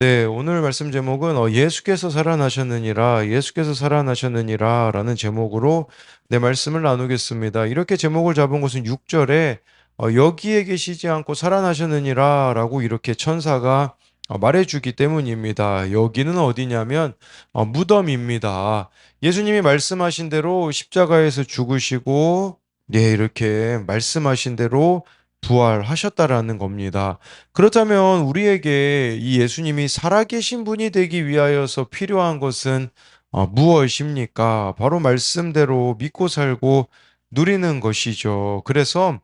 네, 오늘 말씀 제목은 예수께서 살아나셨느니라, 예수께서 살아나셨느니라 라는 제목으로 내 말씀을 나누겠습니다. 이렇게 제목을 잡은 것은 6절에 여기에 계시지 않고 살아나셨느니라 라고 이렇게 천사가 말해주기 때문입니다. 여기는 어디냐면 무덤입니다. 예수님이 말씀하신 대로 십자가에서 죽으시고, 예, 이렇게 말씀하신 대로 부활하셨다라는 겁니다. 그렇다면 우리에게 이 예수님이 살아계신 분이 되기 위하여서 필요한 것은 무엇입니까? 바로 말씀대로 믿고 살고 누리는 것이죠. 그래서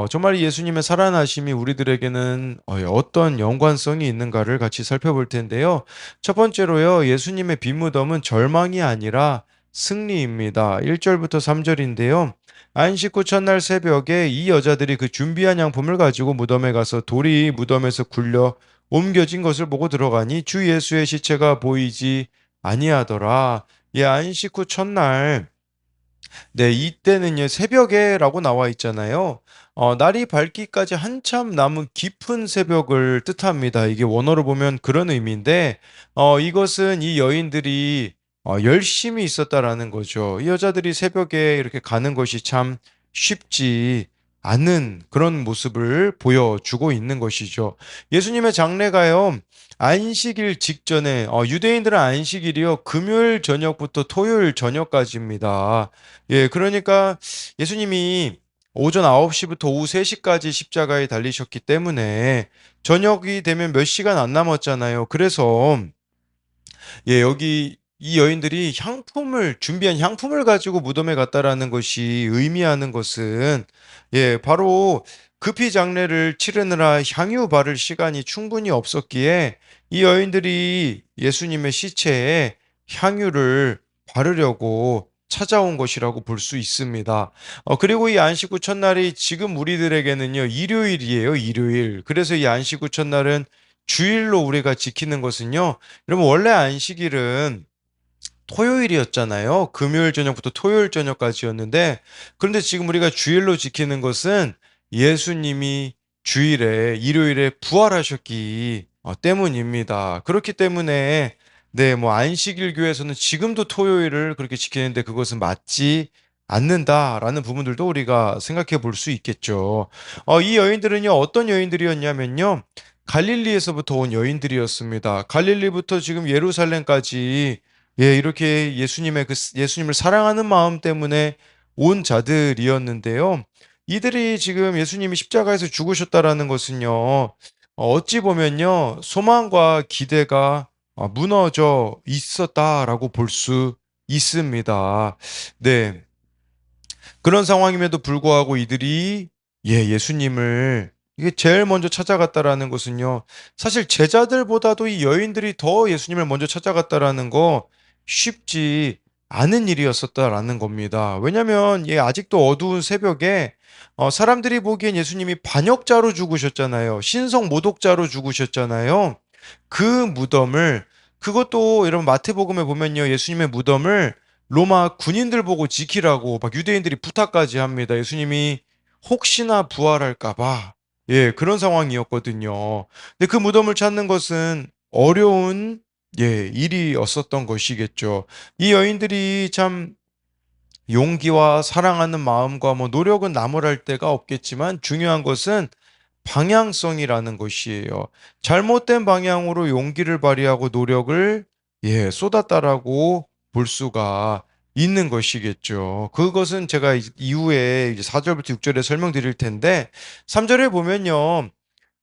정말 예수님의 살아나심이 우리들에게는 어떤 연관성이 있는가를 같이 살펴볼 텐데요. 첫 번째로요, 예수님의 빈무덤은 절망이 아니라 승리입니다. 1절부터 3절인데요. 안식 후 첫날 새벽에 이 여자들이 그 준비한 양품을 가지고 무덤에 가서 돌이 무덤에서 굴려 옮겨진 것을 보고 들어가니 주 예수의 시체가 보이지 아니하더라. 예, 안식 후 첫날, 네, 이때는요, 새벽에라고 나와 있잖아요. 날이 밝기까지 한참 남은 깊은 새벽을 뜻합니다. 이게 원어로 보면 그런 의미인데, 이것은 이 여인들이 열심히 있었다라는 거죠. 이 여자들이 새벽에 이렇게 가는 것이 참 쉽지 않은 그런 모습을 보여주고 있는 것이죠. 예수님의 장례가요, 안식일 직전에, 유대인들은 안식일이요, 금요일 저녁부터 토요일 저녁까지입니다. 예, 그러니까 예수님이 오전 9시부터 오후 3시까지 십자가에 달리셨기 때문에 저녁이 되면 몇 시간 안 남았잖아요. 그래서 예, 여기 이 여인들이 준비한 향품을 가지고 무덤에 갔다라는 것이 의미하는 것은 예, 바로 급히 장례를 치르느라 향유 바를 시간이 충분히 없었기에 이 여인들이 예수님의 시체에 향유를 바르려고 찾아온 것이라고 볼 수 있습니다. 그리고 이 안식 후 첫날이 지금 우리들에게는요, 일요일이에요, 일요일. 그래서 이 안식 후 첫날은 주일로 우리가 지키는 것은요, 여러분, 원래 안식일은 토요일이었잖아요. 금요일 저녁부터 토요일 저녁까지였는데, 그런데 지금 우리가 주일로 지키는 것은 예수님이 주일에, 일요일에 부활하셨기 때문입니다. 그렇기 때문에, 네, 뭐, 안식일 교회에서는 지금도 토요일을 그렇게 지키는데 그것은 맞지 않는다라는 부분들도 우리가 생각해 볼 수 있겠죠. 이 여인들은요, 어떤 여인들이었냐면요, 갈릴리에서부터 온 여인들이었습니다. 갈릴리부터 지금 예루살렘까지 예, 이렇게 예수님을 사랑하는 마음 때문에 온 자들이었는데요. 이들이 지금 예수님이 십자가에서 죽으셨다라는 것은요, 어찌 보면요, 소망과 기대가 무너져 있었다라고 볼 수 있습니다. 네. 그런 상황임에도 불구하고 이들이 예수님을 이게 제일 먼저 찾아갔다라는 것은요. 사실 제자들보다도 이 여인들이 더 예수님을 먼저 찾아갔다라는 거 쉽지 않은 일이었었다라는 겁니다. 왜냐면 아직도 어두운 새벽에 사람들이 보기엔 예수님이 반역자로 죽으셨잖아요. 신성 모독자로 죽으셨잖아요. 그 무덤을 그것도 여러분 마태복음에 보면요. 예수님의 무덤을 로마 군인들 보고 지키라고 막 유대인들이 부탁까지 합니다. 예수님이 혹시나 부활할까 봐. 예, 그런 상황이었거든요. 근데 그 무덤을 찾는 것은 어려운 일이었었던 것이겠죠. 이 여인들이 참 용기와 사랑하는 마음과 뭐 노력은 나무랄 데가 없겠지만 중요한 것은 방향성이라는 것이에요. 잘못된 방향으로 용기를 발휘하고 노력을 쏟았다라고 볼 수가 있는 것이겠죠. 그것은 제가 이후에 이제 4절부터 6절에 설명드릴 텐데 3절에 보면요.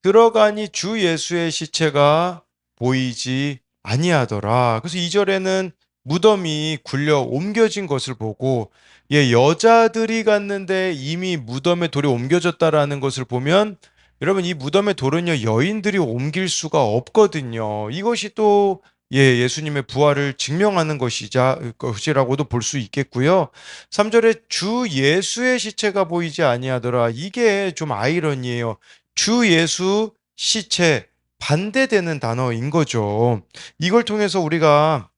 들어가니 주 예수의 시체가 보이지 아니하더라. 그래서 2절에는 무덤이 굴려 옮겨진 것을 보고 여자들이 갔는데 이미 무덤에 돌이 옮겨졌다라는 것을 보면 여러분 이 무덤의 돌은요 여인들이 옮길 수가 없거든요. 이것이 또 예수님의 부활을 증명하는 것이라고도 볼 수 있겠고요. 3절에 주 예수의 시체가 보이지 아니하더라. 이게 좀 아이러니예요. 주 예수 시체 반대되는 단어인 거죠. 이걸 통해서 우리가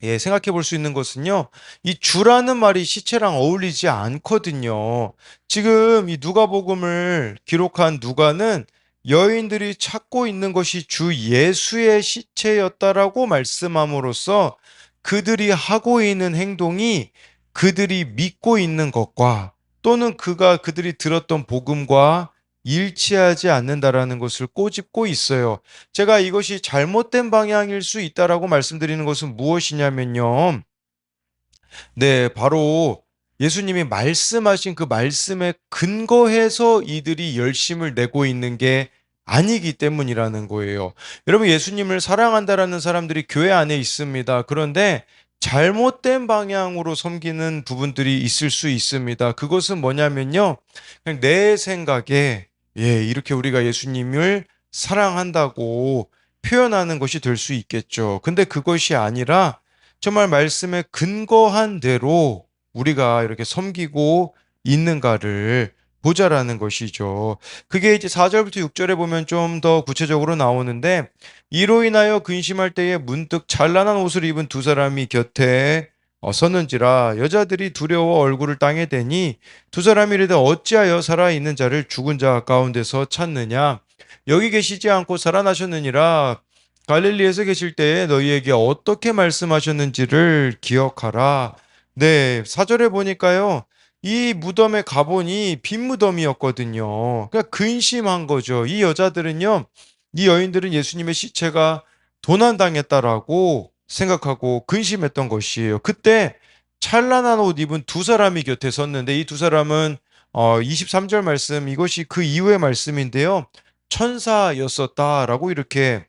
생각해 볼 수 있는 것은요. 이 주라는 말이 시체랑 어울리지 않거든요. 지금 이 누가복음을 기록한 누가는 여인들이 찾고 있는 것이 주 예수의 시체였다라고 말씀함으로써 그들이 하고 있는 행동이 그들이 믿고 있는 것과 또는 그들이 들었던 복음과 일치하지 않는다라는 것을 꼬집고 있어요. 제가 이것이 잘못된 방향일 수 있다라고 말씀드리는 것은 무엇이냐면요. 네, 바로 예수님이 말씀하신 그 말씀에 근거해서 이들이 열심을 내고 있는 게 아니기 때문이라는 거예요. 여러분, 예수님을 사랑한다라는 사람들이 교회 안에 있습니다. 그런데 잘못된 방향으로 섬기는 부분들이 있을 수 있습니다. 그것은 뭐냐면요. 그냥 내 생각에, 이렇게 우리가 예수님을 사랑한다고 표현하는 것이 될 수 있겠죠. 근데 그것이 아니라 정말 말씀에 근거한 대로 우리가 이렇게 섬기고 있는가를 보자라는 것이죠. 그게 이제 4절부터 6절에 보면 좀 더 구체적으로 나오는데, 이로 인하여 근심할 때에 문득 찬란한 옷을 입은 두 사람이 곁에 섰는지라. 여자들이 두려워 얼굴을 땅에 대니 두 사람이 이르되 어찌하여 살아있는 자를 죽은 자 가운데서 찾느냐. 여기 계시지 않고 살아나셨느니라. 갈릴리에서 계실 때에 너희에게 어떻게 말씀하셨는지를 기억하라. 네, 사절에 보니까요. 이 무덤에 가보니 빈 무덤이었거든요. 그러니까 근심한 거죠. 이 여자들은요. 이 여인들은 예수님의 시체가 도난당했다라고 생각하고 근심했던 것이에요. 그때 찬란한 옷 입은 두 사람이 곁에 섰는데 이 두 사람은 23절 말씀, 이것이 그 이후의 말씀인데요. 천사였었다라고 이렇게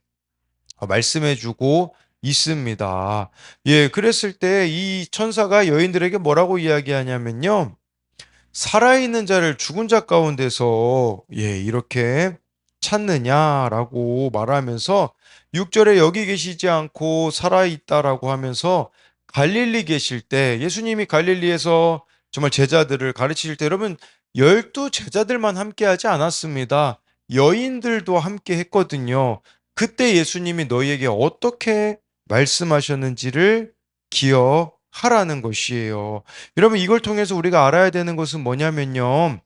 말씀해주고 있습니다. 예, 그랬을 때 이 천사가 여인들에게 뭐라고 이야기하냐면요. 살아있는 자를 죽은 자 가운데서 이렇게 찾느냐라고 말하면서 6절에 여기 계시지 않고 살아있다라고 하면서 갈릴리 계실 때 예수님이 갈릴리에서 정말 제자들을 가르치실 때 여러분 12제자들만 함께 하지 않았습니다. 여인들도 함께 했거든요. 그때 예수님이 너희에게 어떻게 말씀하셨는지를 기억하라는 것이에요. 여러분, 이걸 통해서 우리가 알아야 되는 것은 뭐냐면요.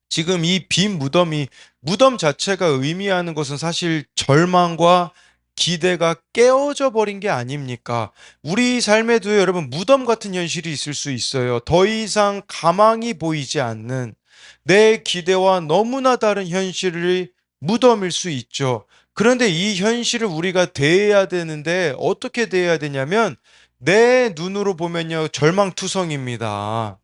지금 이 빈 무덤이, 무덤 자체가 의미하는 것은 사실 절망과 기대가 깨어져 버린 게 아닙니까? 우리 삶에도 여러분 무덤 같은 현실이 있을 수 있어요. 더 이상 가망이 보이지 않는 내 기대와 너무나 다른 현실이 무덤일 수 있죠. 그런데 이 현실을 우리가 대해야 되는데 어떻게 대해야 되냐면 내 눈으로 보면요 절망투성입니다.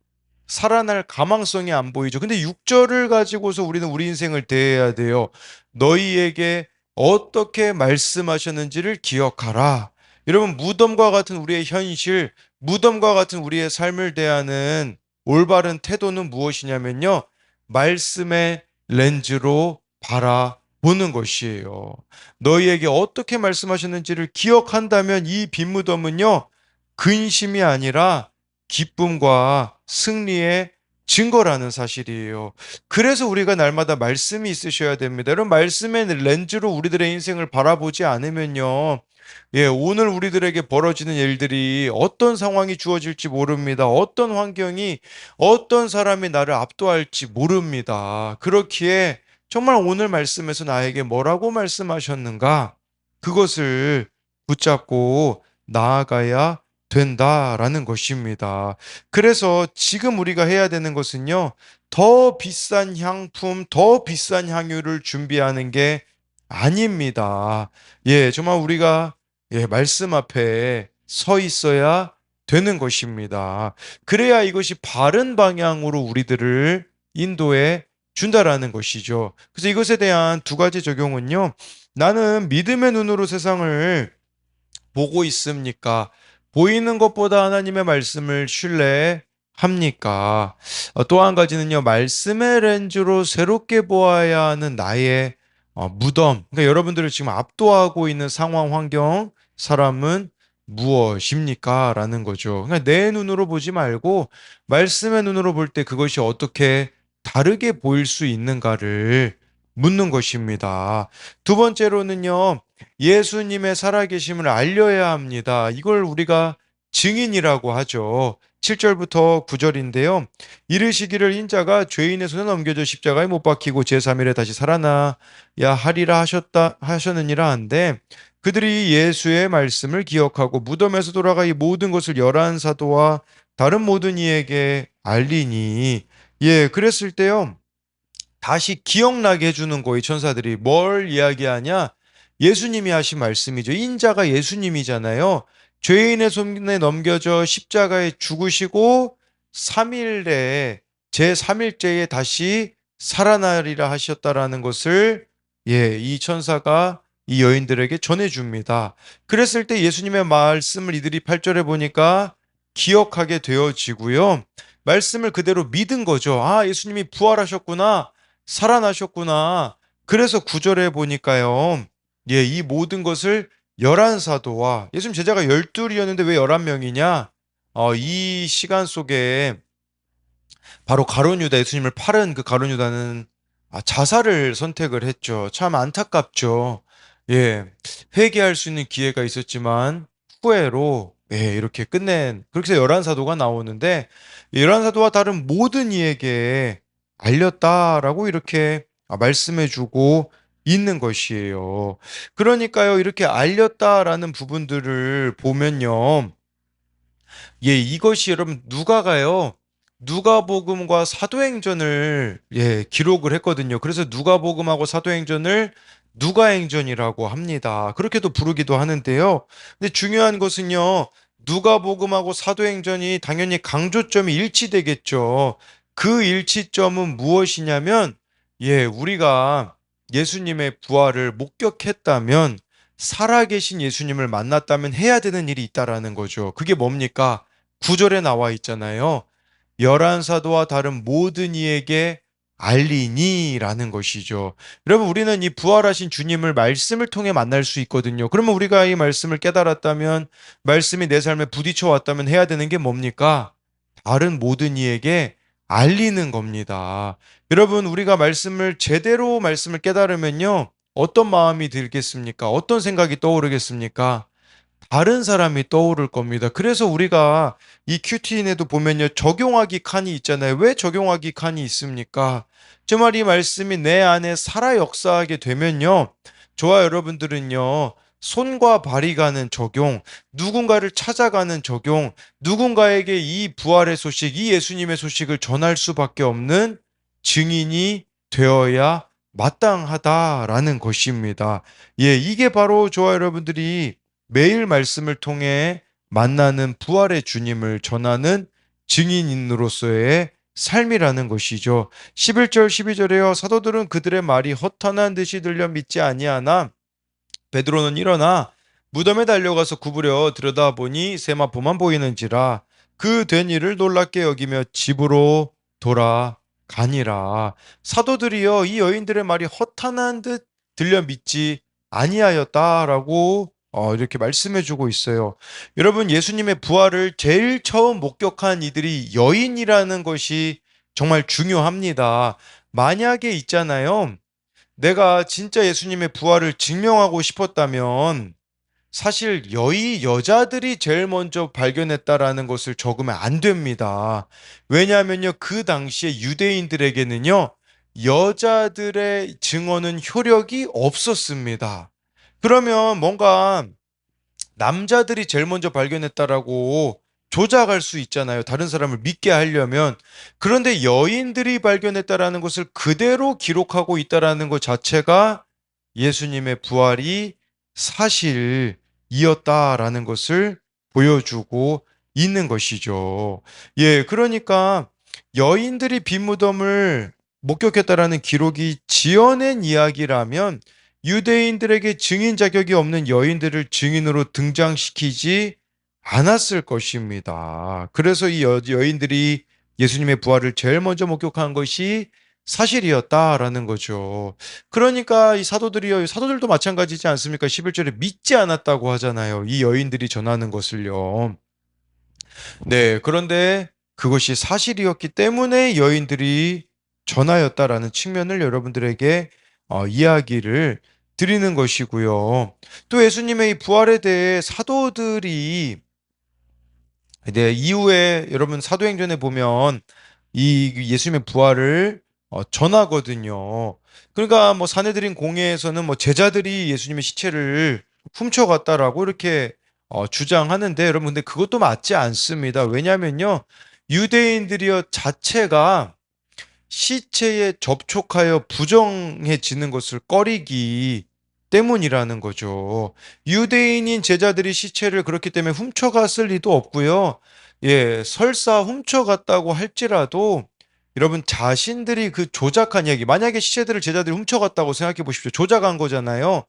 살아날 가망성이 안 보이죠. 근데 6절을 가지고서 우리는 우리 인생을 대해야 돼요. 너희에게 어떻게 말씀하셨는지를 기억하라. 여러분, 무덤과 같은 우리의 현실, 무덤과 같은 우리의 삶을 대하는 올바른 태도는 무엇이냐면요. 말씀의 렌즈로 바라보는 것이에요. 너희에게 어떻게 말씀하셨는지를 기억한다면 이 빈 무덤은요. 근심이 아니라 기쁨과 승리의 증거라는 사실이에요. 그래서 우리가 날마다 말씀이 있으셔야 됩니다. 이런 말씀의 렌즈로 우리들의 인생을 바라보지 않으면요. 오늘 우리들에게 벌어지는 일들이 어떤 상황이 주어질지 모릅니다. 어떤 환경이, 어떤 사람이 나를 압도할지 모릅니다. 그렇기에 정말 오늘 말씀에서 나에게 뭐라고 말씀하셨는가? 그것을 붙잡고 나아가야 된다라는 것입니다. 그래서 지금 우리가 해야 되는 것은요, 더 비싼 향품, 더 비싼 향유를 준비하는 게 아닙니다. 정말 우리가 말씀 앞에 서 있어야 되는 것입니다. 그래야 이것이 바른 방향으로 우리들을 인도해 준다라는 것이죠. 그래서 이것에 대한 두 가지 적용은요, 나는 믿음의 눈으로 세상을 보고 있습니까? 보이는 것보다 하나님의 말씀을 신뢰합니까? 또 한 가지는요, 말씀의 렌즈로 새롭게 보아야 하는 나의 무덤. 그러니까 여러분들을 지금 압도하고 있는 상황, 환경, 사람은 무엇입니까? 라는 거죠. 그러니까 내 눈으로 보지 말고 말씀의 눈으로 볼 때 그것이 어떻게 다르게 보일 수 있는가를 묻는 것입니다. 두 번째로는요, 예수님의 살아계심을 알려야 합니다. 이걸 우리가 증인이라고 하죠. 7절부터 9절인데요. 이르시기를 인자가 죄인의 손에 넘겨져 십자가에 못 박히고 제3일에 다시 살아나야 하리라 하셨느니라 한데 그들이 예수의 말씀을 기억하고 무덤에서 돌아가 이 모든 것을 열한 사도와 다른 모든 이에게 알리니 예, 그랬을 때요. 다시 기억나게 해주는 거예요. 천사들이 뭘 이야기하냐? 예수님이 하신 말씀이죠. 인자가 예수님이잖아요. 죄인의 손에 넘겨져 십자가에 죽으시고 3일에 제3일째에 다시 살아나리라 하셨다라는 것을 예, 이 천사가 이 여인들에게 전해줍니다. 그랬을 때 예수님의 말씀을 이들이 8절에 보니까 기억하게 되어지고요. 말씀을 그대로 믿은 거죠. 아, 예수님이 부활하셨구나. 살아나셨구나. 그래서 구절에 보니까요. 예, 이 모든 것을 11사도와 예수님 제자가 12이었는데 왜 11명이냐? 이 시간 속에 바로 가룟 유다 예수님을 팔은 그 가룟 유다는 자살을 선택을 했죠. 참 안타깝죠. 예. 회개할 수 있는 기회가 있었지만 후회로 예, 이렇게 끝낸 그렇게 해서 11사도가 나오는데 11사도와 다른 모든 이에게 알렸다라고 이렇게 말씀해 주고 있는 것이에요. 그러니까요. 이렇게 알렸다라는 부분들을 보면요. 예, 이것이 여러분 누가가요. 누가복음과 사도행전을 예, 기록을 했거든요. 그래서 누가복음하고 사도행전을 누가행전이라고 합니다. 그렇게도 부르기도 하는데요. 근데 중요한 것은요. 누가복음하고 사도행전이 당연히 강조점이 일치되겠죠. 그 일치점은 무엇이냐면 예, 우리가 예수님의 부활을 목격했다면 살아계신 예수님을 만났다면 해야 되는 일이 있다라는 거죠. 그게 뭡니까? 9절에 나와 있잖아요. 열한 사도와 다른 모든 이에게 알리니라는 것이죠. 여러분, 우리는 이 부활하신 주님을 말씀을 통해 만날 수 있거든요. 그러면 우리가 이 말씀을 깨달았다면, 말씀이 내 삶에 부딪혀 왔다면 해야 되는 게 뭡니까? 다른 모든 이에게 알리는 겁니다. 여러분, 우리가 말씀을 제대로 말씀을 깨달으면요. 어떤 마음이 들겠습니까? 어떤 생각이 떠오르겠습니까? 다른 사람이 떠오를 겁니다. 그래서 우리가 이 큐티인에도 보면요. 적용하기 칸이 있잖아요. 왜 적용하기 칸이 있습니까? 정말 이 말씀이 내 안에 살아 역사하게 되면요. 저와 여러분들은요. 손과 발이 가는 적용, 누군가를 찾아가는 적용, 누군가에게 이 부활의 소식, 이 예수님의 소식을 전할 수밖에 없는 증인이 되어야 마땅하다라는 것입니다. 예, 이게 바로 저와 여러분들이 매일 말씀을 통해 만나는 부활의 주님을 전하는 증인인으로서의 삶이라는 것이죠. 11절 12절에요. 사도들은 그들의 말이 허탄한 듯이 들려 믿지 아니하나 베드로는 일어나 무덤에 달려가서 구부려 들여다보니 세마포만 보이는지라 그 된 일을 놀랍게 여기며 집으로 돌아가니라. 사도들이여 이 여인들의 말이 허탄한 듯 들려 믿지 아니하였다라고 이렇게 말씀해주고 있어요. 여러분 예수님의 부활을 제일 처음 목격한 이들이 여인이라는 것이 정말 중요합니다. 만약에 있잖아요. 내가 진짜 예수님의 부활을 증명하고 싶었다면 사실 여자들이 제일 먼저 발견했다라는 것을 적으면 안 됩니다. 왜냐하면요, 그 당시에 유대인들에게는요, 여자들의 증언은 효력이 없었습니다. 그러면 뭔가 남자들이 제일 먼저 발견했다라고 조작할 수 있잖아요. 다른 사람을 믿게 하려면. 그런데 여인들이 발견했다라는 것을 그대로 기록하고 있다라는 것 자체가 예수님의 부활이 사실이었다라는 것을 보여주고 있는 것이죠. 예, 그러니까 여인들이 빈 무덤을 목격했다라는 기록이 지어낸 이야기라면 유대인들에게 증인 자격이 없는 여인들을 증인으로 등장시키지 않았을 것입니다. 그래서 이 여인들이 예수님의 부활을 제일 먼저 목격한 것이 사실이었다라는 거죠. 그러니까 이 사도들이요, 사도들도 마찬가지지 않습니까? 11절에 믿지 않았다고 하잖아요. 이 여인들이 전하는 것을요. 네, 그런데 그것이 사실이었기 때문에 여인들이 전하였다라는 측면을 여러분들에게 이야기를 드리는 것이고요. 또 예수님의 이 부활에 대해 사도들이 네, 이후에 여러분 사도행전에 보면 이 예수님의 부활을 전하거든요. 그러니까 뭐 사내들인 공회에서는 뭐 제자들이 예수님의 시체를 훔쳐갔다라고 이렇게 주장하는데 여러분 근데 그것도 맞지 않습니다. 왜냐면요. 유대인들이여 자체가 시체에 접촉하여 부정해지는 것을 꺼리기 때문이라는 거죠. 유대인인 제자들이 시체를 그렇기 때문에 훔쳐갔을 리도 없고요. 예, 설사 훔쳐갔다고 할지라도 여러분 자신들이 그 조작한 이야기, 만약에 시체들을 제자들이 훔쳐갔다고 생각해 보십시오. 조작한 거잖아요.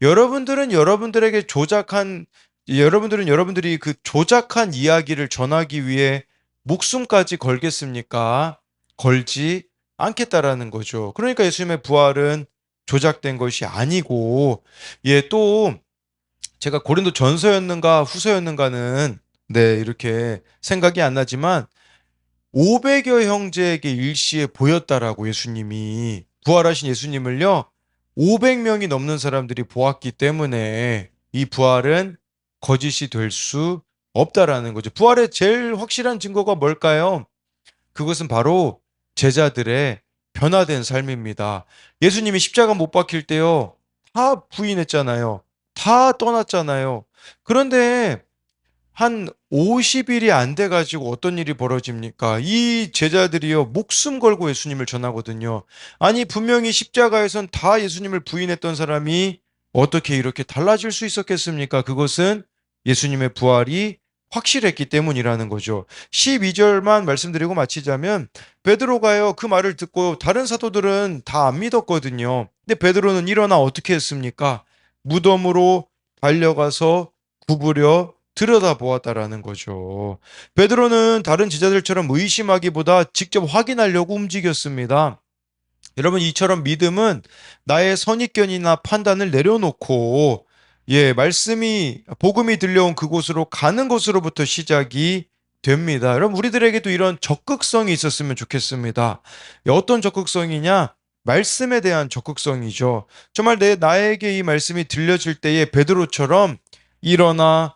여러분들은 여러분들에게 조작한 여러분들은 여러분들이 그 조작한 이야기를 전하기 위해 목숨까지 걸겠습니까? 걸지 않겠다라는 거죠. 그러니까 예수님의 부활은 조작된 것이 아니고, 예, 또 제가 고린도 전서였는가 후서였는가는 네, 이렇게 생각이 안 나지만 500여 형제에게 일시에 보였다라고 예수님이 부활하신 예수님을요. 500명이 넘는 사람들이 보았기 때문에 이 부활은 거짓이 될 수 없다라는 거죠. 부활의 제일 확실한 증거가 뭘까요? 그것은 바로 제자들의 변화된 삶입니다. 예수님이 십자가 못 박힐 때요. 다 부인했잖아요. 다 떠났잖아요. 그런데 한 50일이 안 돼 가지고 어떤 일이 벌어집니까? 이 제자들이요, 목숨 걸고 예수님을 전하거든요. 아니, 분명히 십자가에선 다 예수님을 부인했던 사람이 어떻게 이렇게 달라질 수 있었겠습니까? 그것은 예수님의 부활이 확실했기 때문이라는 거죠. 12절만 말씀드리고 마치자면 베드로가요, 그 말을 듣고 다른 사도들은 다 안 믿었거든요. 근데 베드로는 일어나 어떻게 했습니까? 무덤으로 달려가서 굽으려 들여다보았다라는 거죠. 베드로는 다른 제자들처럼 의심하기보다 직접 확인하려고 움직였습니다. 여러분, 이처럼 믿음은 나의 선입견이나 판단을 내려놓고, 예, 말씀이, 복음이 들려온 그곳으로 가는 것으로부터 시작이 됩니다. 여러분, 우리들에게도 이런 적극성이 있었으면 좋겠습니다. 어떤 적극성이냐? 말씀에 대한 적극성이죠. 정말 나에게 이 말씀이 들려질 때에 베드로처럼 일어나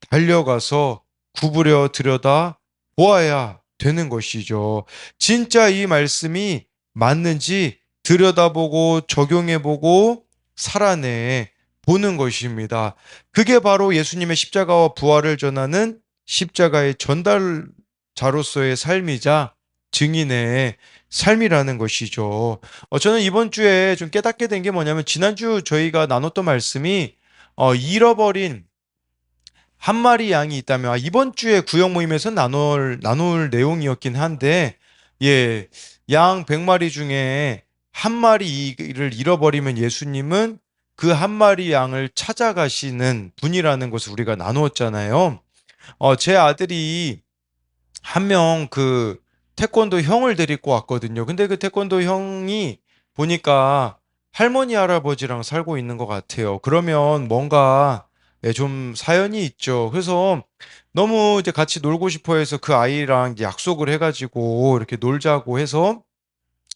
달려가서 구부려 들여다 보아야 되는 것이죠. 진짜 이 말씀이 맞는지 들여다보고 적용해보고 살아내 보는 것입니다. 그게 바로 예수님의 십자가와 부활을 전하는 십자가의 전달자로서의 삶이자 증인의 삶이라는 것이죠. 저는 이번 주에 좀 깨닫게 된 게 뭐냐면 지난주 저희가 나눴던 말씀이 잃어버린 한 마리 양이 있다면 이번 주에 구역 모임에서 나눌 내용이었긴 한데 예, 양 100마리 중에 한 마리를 잃어버리면 예수님은 그 한 마리 양을 찾아가시는 분이라는 것을 우리가 나누었잖아요. 제 아들이 한 명 그 태권도 형을 데리고 왔거든요. 근데 그 태권도 형이 보니까 할머니 할아버지랑 살고 있는 것 같아요. 그러면 뭔가 좀 사연이 있죠. 그래서 너무 이제 같이 놀고 싶어 해서 그 아이랑 이제 약속을 해가지고 이렇게 놀자고 해서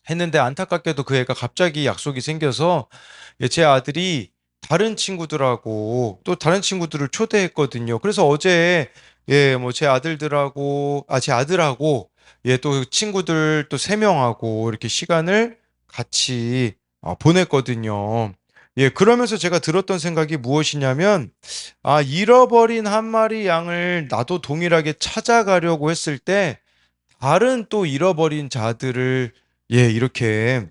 했는데 안타깝게도 그 애가 갑자기 약속이 생겨서 제 아들이 다른 친구들하고 또 다른 친구들을 초대했거든요. 그래서 어제 뭐 제 아들하고 또 친구들 또 세 명하고 이렇게 시간을 같이 보냈거든요. 그러면서 제가 들었던 생각이 무엇이냐면 잃어버린 한 마리 양을 나도 동일하게 찾아가려고 했을 때 다른 또 잃어버린 자들을 이렇게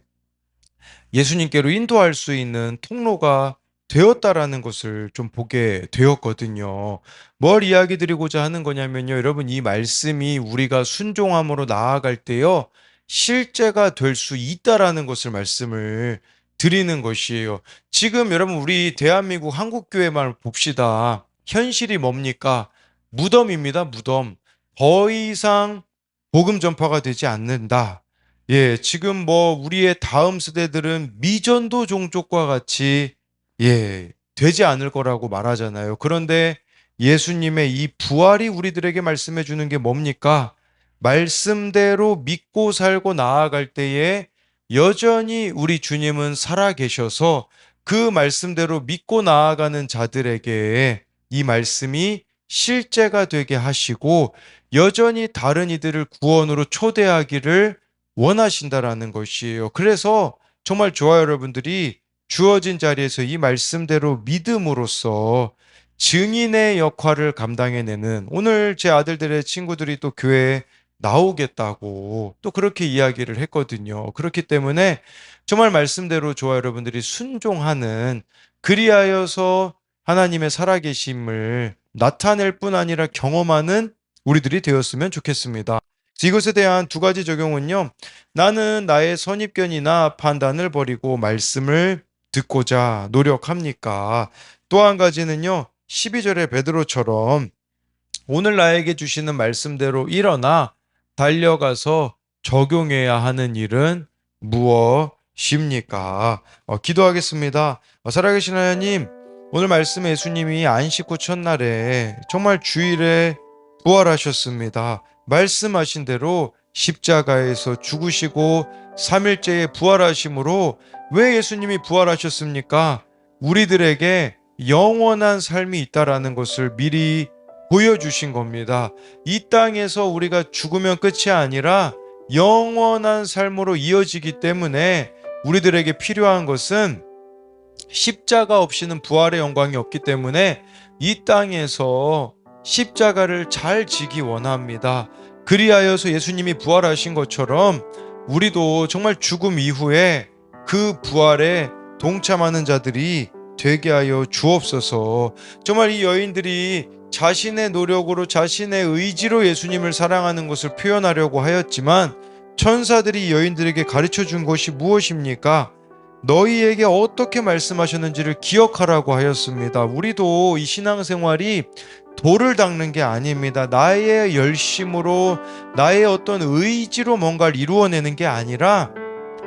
예수님께로 인도할 수 있는 통로가 되었다라는 것을 좀 보게 되었거든요. 뭘 이야기 드리고자 하는 거냐면요. 여러분, 이 말씀이 우리가 순종함으로 나아갈 때요. 실제가 될 수 있다라는 것을 말씀을 드리는 것이에요. 지금 여러분, 우리 대한민국 한국교회만 봅시다. 현실이 뭡니까? 무덤입니다, 무덤. 더 이상 복음 전파가 되지 않는다. 지금 뭐 우리의 다음 세대들은 미전도 종족과 같이 되지 않을 거라고 말하잖아요. 그런데 예수님의 이 부활이 우리들에게 말씀해 주는 게 뭡니까? 말씀대로 믿고 살고 나아갈 때에 여전히 우리 주님은 살아 계셔서 그 말씀대로 믿고 나아가는 자들에게 이 말씀이 실제가 되게 하시고 여전히 다른 이들을 구원으로 초대하기를 원하신다라는 것이에요. 그래서 정말 좋아요, 여러분들이 주어진 자리에서 이 말씀대로 믿음으로써 증인의 역할을 감당해내는, 오늘 제 아들들의 친구들이 또 교회에 나오겠다고 또 그렇게 이야기를 했거든요. 그렇기 때문에 정말 말씀대로 좋아요, 여러분들이 순종하는, 그리하여서 하나님의 살아계심을 나타낼 뿐 아니라 경험하는 우리들이 되었으면 좋겠습니다. 이것에 대한 두 가지 적용은요. 나는 나의 선입견이나 판단을 버리고 말씀을 듣고자 노력합니까? 또 한 가지는요. 12절의 베드로처럼 오늘 나에게 주시는 말씀대로 일어나 달려가서 적용해야 하는 일은 무엇입니까? 기도하겠습니다. 살아계신 하나님, 오늘 말씀에 예수님이 안식 후 첫날에 정말 주일에 부활하셨습니다. 말씀하신 대로 십자가에서 죽으시고 3일째에 부활하심으로, 왜 예수님이 부활하셨습니까? 우리들에게 영원한 삶이 있다라는 것을 미리 보여주신 겁니다. 이 땅에서 우리가 죽으면 끝이 아니라 영원한 삶으로 이어지기 때문에 우리들에게 필요한 것은 십자가 없이는 부활의 영광이 없기 때문에 이 땅에서 십자가를 잘 지기 원합니다. 그리하여서 예수님이 부활하신 것처럼 우리도 정말 죽음 이후에 그 부활에 동참하는 자들이 되게 하여 주옵소서. 정말 이 여인들이 자신의 노력으로, 자신의 의지로 예수님을 사랑하는 것을 표현하려고 하였지만 천사들이 여인들에게 가르쳐 준 것이 무엇입니까? 너희에게 어떻게 말씀하셨는지를 기억하라고 하였습니다. 우리도 이 신앙생활이 돌을 닦는 게 아닙니다. 나의 열심으로, 나의 어떤 의지로 뭔가를 이루어내는 게 아니라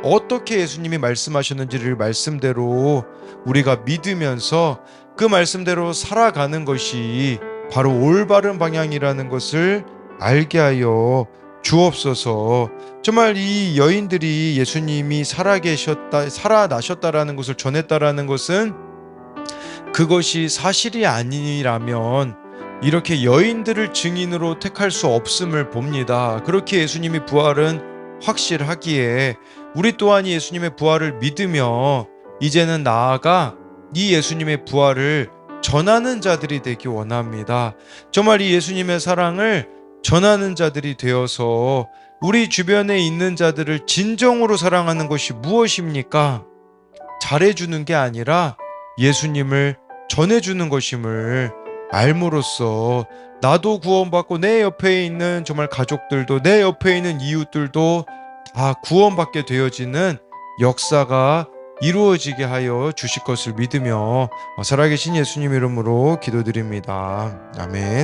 어떻게 예수님이 말씀하셨는지를 말씀대로 우리가 믿으면서 그 말씀대로 살아가는 것이 바로 올바른 방향이라는 것을 알게 하여 주옵소서. 정말 이 여인들이 예수님이 살아나셨다라는 것을 전했다라는 것은, 그것이 사실이 아니라면 이렇게 여인들을 증인으로 택할 수 없음을 봅니다. 그렇게 예수님이 부활은 확실하기에 우리 또한 예수님의 부활을 믿으며 이제는 나아가 이 예수님의 부활을 전하는 자들이 되기 원합니다. 정말 이 예수님의 사랑을 전하는 자들이 되어서 우리 주변에 있는 자들을 진정으로 사랑하는 것이 무엇입니까? 잘해주는 게 아니라 예수님을 전해주는 것임을 알므로써 나도 구원받고 내 옆에 있는 정말 가족들도, 내 옆에 있는 이웃들도 다 구원받게 되어지는 역사가 이루어지게 하여 주실 것을 믿으며 살아계신 예수님 이름으로 기도드립니다. 아멘.